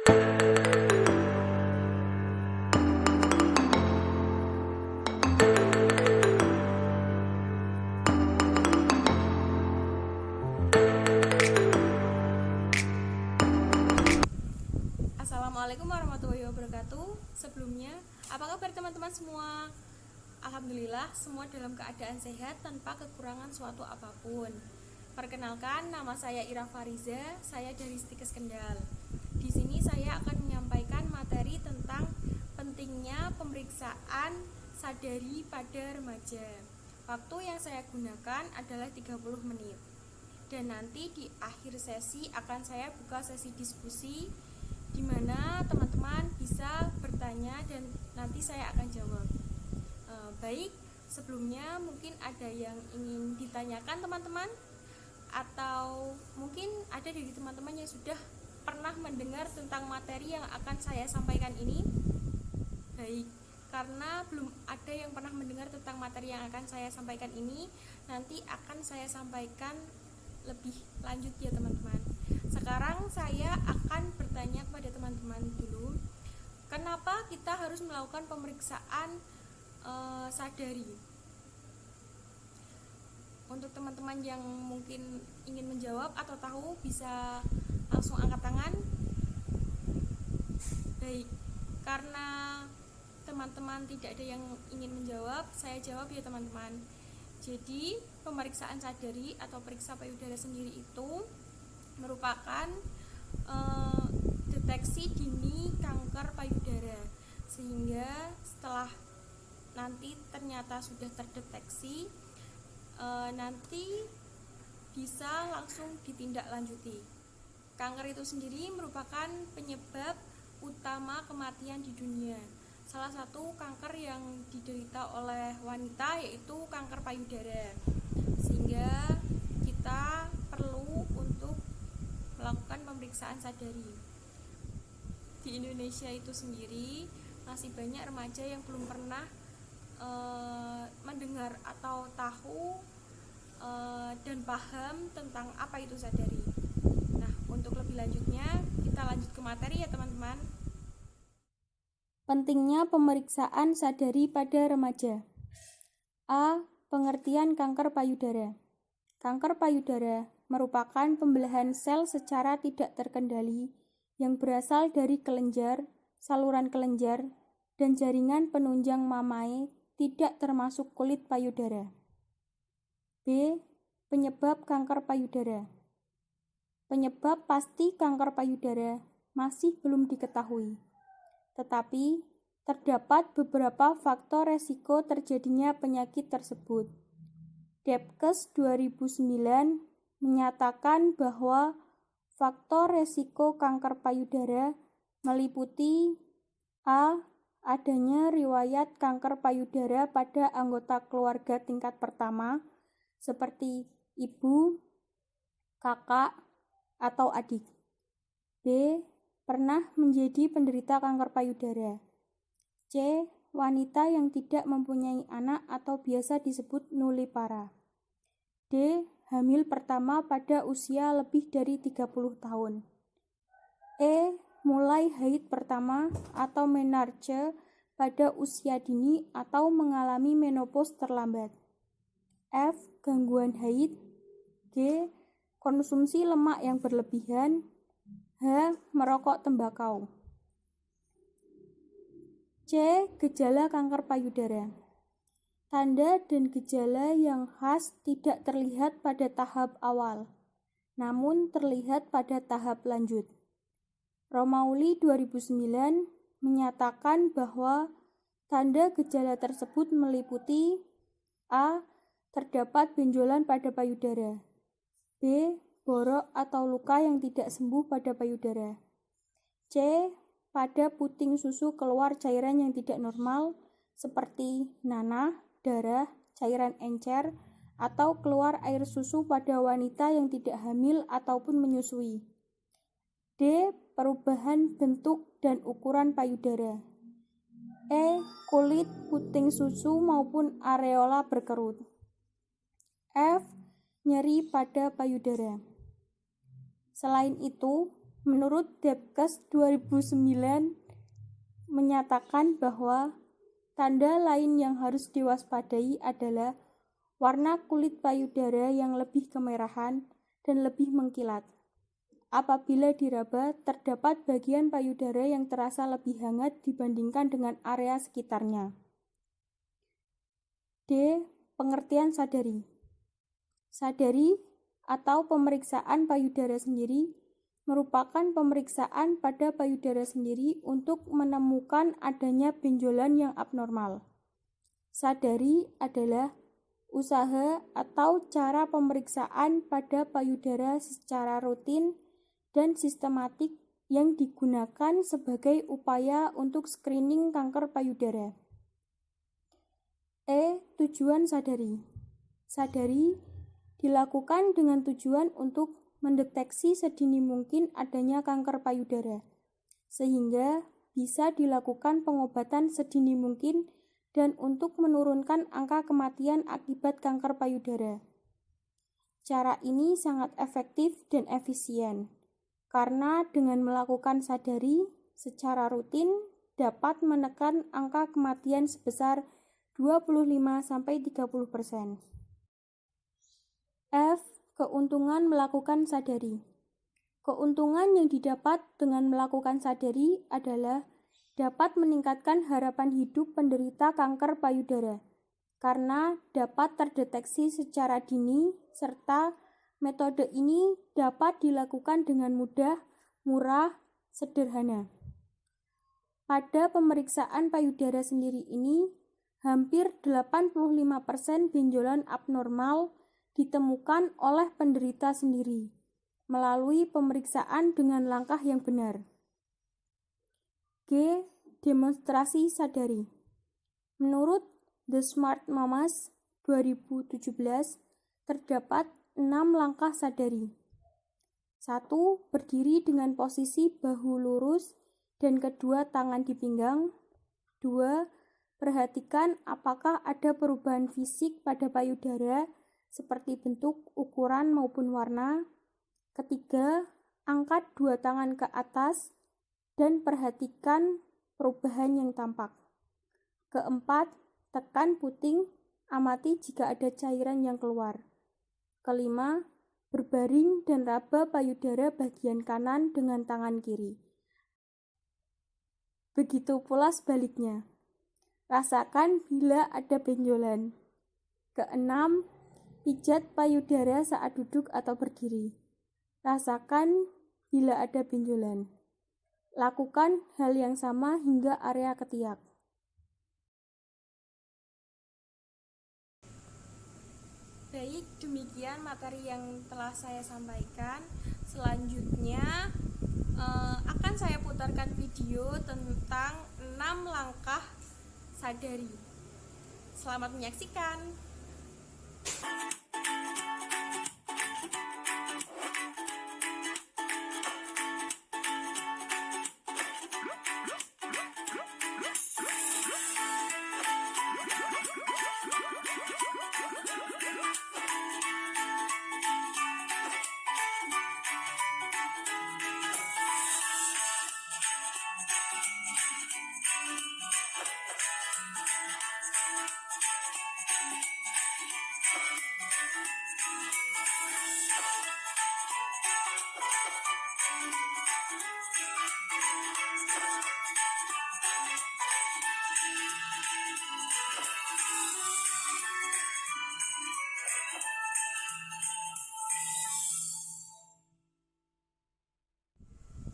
Assalamualaikum warahmatullahi wabarakatuh. Sebelumnya, apa kabar teman-teman semua? Alhamdulillah, semua dalam keadaan sehat tanpa kekurangan suatu apapun. Perkenalkan, nama saya Ira Fariza, saya dari Stikes Kendal. Di sini saya akan menyampaikan materi tentang pentingnya pemeriksaan sadari pada remaja. Waktu yang saya gunakan adalah 30 menit. Dan nanti di akhir sesi akan saya buka sesi diskusi di mana teman-teman bisa bertanya dan nanti saya akan jawab. Baik, sebelumnya mungkin ada yang ingin ditanyakan teman-teman, atau mungkin ada dari teman-teman yang sudah pernah mendengar tentang materi yang akan saya sampaikan ini. Baik, karena belum ada yang pernah mendengar tentang materi yang akan saya sampaikan ini, nanti akan saya sampaikan lebih lanjut ya teman-teman. Sekarang saya akan bertanya kepada teman-teman dulu, kenapa kita harus melakukan pemeriksaan sadari? Untuk teman-teman yang mungkin ingin menjawab atau tahu, bisa langsung angkat tangan. Baik, karena teman-teman tidak ada yang ingin menjawab, saya jawab ya teman-teman. Jadi pemeriksaan sadari atau periksa payudara sendiri itu merupakan deteksi dini kanker payudara, sehingga setelah nanti ternyata sudah terdeteksi, nanti bisa langsung ditindaklanjuti. Kanker itu sendiri merupakan penyebab utama kematian di dunia. Salah satu kanker yang diderita oleh wanita yaitu kanker payudara, sehingga kita perlu untuk melakukan pemeriksaan sadari. Di Indonesia itu sendiri masih banyak remaja yang belum pernah mendengar atau tahu dan paham tentang apa itu sadari. Nah, untuk lebih lanjutnya kita lanjut ke materi ya teman-teman. Pentingnya pemeriksaan sadari pada remaja. A. Pengertian kanker payudara. Kanker payudara merupakan pembelahan sel secara tidak terkendali yang berasal dari kelenjar, saluran kelenjar, dan jaringan penunjang mamae, tidak termasuk kulit payudara. B. Penyebab kanker payudara. Penyebab pasti kanker payudara masih belum diketahui, tetapi terdapat beberapa faktor resiko terjadinya penyakit tersebut. Depkes 2009 menyatakan bahwa faktor resiko kanker payudara meliputi A. Adanya riwayat kanker payudara pada anggota keluarga tingkat pertama seperti ibu, kakak, atau adik. B. Pernah menjadi penderita kanker payudara. C. Wanita yang tidak mempunyai anak atau biasa disebut nullipara. D. Hamil pertama pada usia lebih dari 30 tahun. E. Mulai haid pertama atau menarche pada usia dini atau mengalami menopause terlambat. F. Gangguan haid. G. Konsumsi lemak yang berlebihan. H. Merokok tembakau. C. Gejala kanker payudara. Tanda dan gejala yang khas tidak terlihat pada tahap awal, namun terlihat pada tahap lanjut. Romauli 2009 menyatakan bahwa tanda gejala tersebut meliputi A. Terdapat benjolan pada payudara. B. Borok atau luka yang tidak sembuh pada payudara. C. Pada puting susu keluar cairan yang tidak normal seperti nanah, darah, cairan encer, atau keluar air susu pada wanita yang tidak hamil ataupun menyusui. D. Perubahan bentuk dan ukuran payudara. E. Kulit, puting susu maupun areola berkerut. F. Nyeri pada payudara. Selain itu, Menurut Depkes 2009 menyatakan bahwa tanda lain yang harus diwaspadai adalah warna kulit payudara yang lebih kemerahan dan lebih mengkilat. Apabila diraba, terdapat bagian payudara yang terasa lebih hangat dibandingkan dengan area sekitarnya. D. Pengertian sadari. Sadari atau pemeriksaan payudara sendiri merupakan pemeriksaan pada payudara sendiri untuk menemukan adanya benjolan yang abnormal. Sadari adalah usaha atau cara pemeriksaan pada payudara secara rutin dan sistematik yang digunakan sebagai upaya untuk screening kanker payudara. Tujuan sadari. Sadari dilakukan dengan tujuan untuk mendeteksi sedini mungkin adanya kanker payudara, sehingga bisa dilakukan pengobatan sedini mungkin dan untuk menurunkan angka kematian akibat kanker payudara. Cara ini sangat efektif dan efisien, karena dengan melakukan sadari secara rutin dapat menekan angka kematian sebesar 25-30%. F. Keuntungan melakukan sadari. Keuntungan yang didapat dengan melakukan sadari adalah dapat meningkatkan harapan hidup penderita kanker payudara karena dapat terdeteksi secara dini serta metode ini dapat dilakukan dengan mudah, murah, sederhana. Pada pemeriksaan payudara sendiri ini, hampir 85% benjolan abnormal ditemukan oleh penderita sendiri melalui pemeriksaan dengan langkah yang benar. G. Demonstrasi sadari. Menurut The Smart Mamas 2017, terdapat 6 langkah sadari. 1. Berdiri dengan posisi bahu lurus dan kedua tangan di pinggang. 2. Perhatikan apakah ada perubahan fisik pada payudara seperti bentuk, ukuran, maupun warna. Ketiga, angkat 2 tangan ke atas dan perhatikan perubahan yang tampak. Keempat, tekan puting, amati jika ada cairan yang keluar. Kelima, berbaring dan raba payudara bagian kanan dengan tangan kiri. Begitu pula sebaliknya. Rasakan bila ada benjolan. Keenam, pijat payudara saat duduk atau berdiri. Rasakan bila ada benjolan. Lakukan hal yang sama hingga area ketiak. Baik, demikian materi yang telah saya sampaikan. Selanjutnya akan saya putarkan video tentang 6 langkah sadari. Selamat menyaksikan.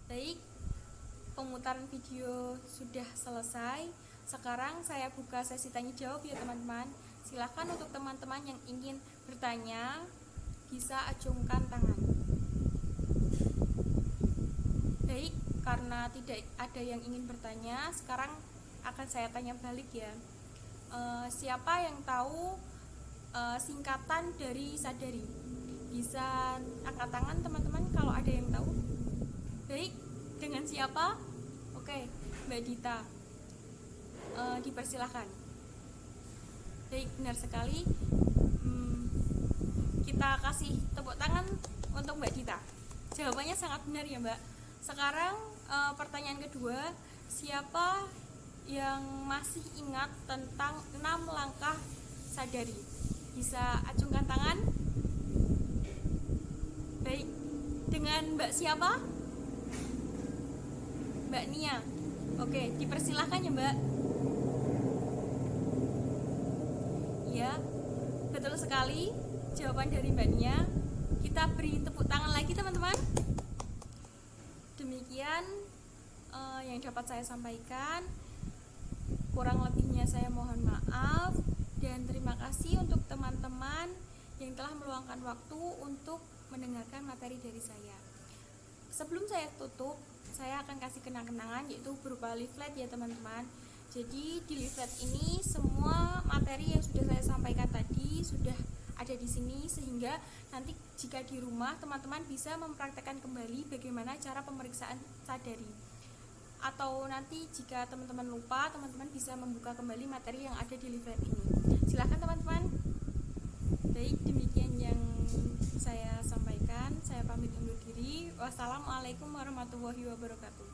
Baik, pemutaran video sudah selesai. Sekarang saya buka sesi tanya jawab ya teman-teman. Silakan untuk teman-teman yang ingin bertanya bisa acungkan tangan. Baik, karena tidak ada yang ingin bertanya, sekarang akan saya tanya balik ya. Siapa yang tahu singkatan dari sadari? Bisa angkat tangan teman-teman kalau ada yang tahu. Baik, dengan siapa? Oke, Mbak Dita, dipersilahkan. Baik, benar sekali. Kita kasih tepuk tangan untuk Mbak Dita. Jawabannya sangat benar ya Mbak. Sekarang pertanyaan kedua, siapa yang masih ingat tentang 6 langkah sadari? Bisa acungkan tangan. Baik, dengan Mbak siapa? Mbak Nia. Oke, dipersilahkan ya Mbak. Ya, betul sekali jawaban dari Mbak Nia. Kita beri tepuk tangan lagi teman-teman. Demikian yang dapat saya sampaikan. Kurang lebihnya saya mohon maaf. Dan terima kasih untuk teman-teman yang telah meluangkan waktu untuk mendengarkan materi dari saya. Sebelum saya tutup, saya akan kasih kenang-kenangan yaitu berupa leaflet ya teman-teman. Jadi di leaflet ini semua materi yang sudah saya sampaikan tadi sudah ada di sini, sehingga nanti jika di rumah teman-teman bisa mempraktekkan kembali bagaimana cara pemeriksaan sadari. Atau nanti jika teman-teman lupa, teman-teman bisa membuka kembali materi yang ada di leaflet ini. Silakan teman-teman. Baik, demikian yang saya sampaikan. Saya pamit undur diri. Wassalamualaikum warahmatullahi wabarakatuh.